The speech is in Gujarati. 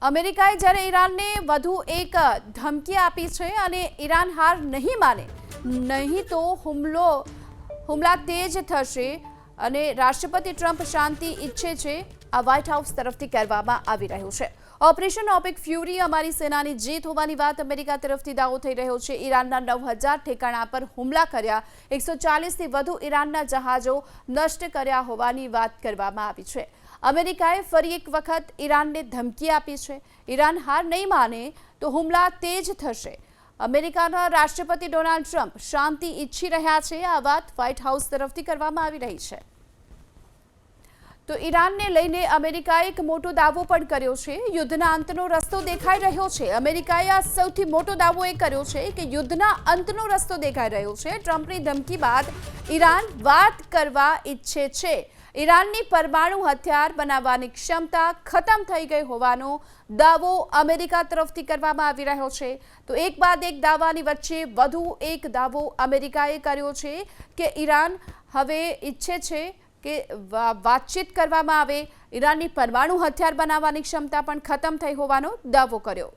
અમેરિકાએ જ્યારે ઈરાનને વધુ એક ધમકી આપી છે અને ઈરાન હાર નહીં માને, નહીં તો હુમલા તેજ થશે અને રાષ્ટ્રપતિ ટ્રમ્પ શાંતિ ઈચ્છે છે, આ વ્હાઇટ હાઉસ તરફથી કહેવામાં આવી રહ્યું છે। ઓપરેશન ઓપિક ફ્યુરી અમારી સેનાની જીત હોવાની વાત અમેરિકા તરફથી દાવો થઈ રહ્યો છે। ઈરાનના 9000 ઠેકાણા પર હુમલા કર્યા, 140થી વધુ ઈરાનના જહાજો નષ્ટ કર્યા હોવાની વાત કરવામાં આવી છે। અમેરિકાએ ફરી એક વખત ઈરાનને ધમકી આપી છે, ઈરાન હાર નહીં માને તો હુમલા તેજ થશે। અમેરિકાના રાષ્ટ્રપતિ ડોનાલ્ડ ટ્રમ્પ શાંતિ ઈચ્છી રહ્યા છે, આ વાત વ્હાઇટ હાઉસ તરફથી કરવામાં આવી રહી છે। તો ઈરાનને લઈને અમેરિકાએ એક મોટો દાવો પણ કર્યો છે, યુદ્ધના અંતનો રસ્તો દેખાઈ રહ્યો છે। અમેરિકાએ આ સૌથી મોટો દાવો એ કર્યો છે કે યુદ્ધના અંતનો રસ્તો દેખાઈ રહ્યો છે। ટ્રમ્પની ધમકી બાદ ઈરાન વાત કરવા ઈચ્છે છે। ઈરાનની પરમાણુ હથિયાર બનાવવાની ક્ષમતા ખતમ થઈ ગઈ હોવાનો દાવો અમેરિકા તરફથી કરવામાં આવી રહ્યો છે। તો એક બાદ એક દાવાની વચ્ચે વધુ એક દાવો અમેરિકાએ કર્યો છે કે ઈરાન હવે ઈચ્છે છે કે વાતચીત કરવામાં આવે, ઈરાનની પરમાણુ હથિયાર બનાવવાની ક્ષમતા પણ ખતમ થઈ હોવાનો દાવો કર્યો।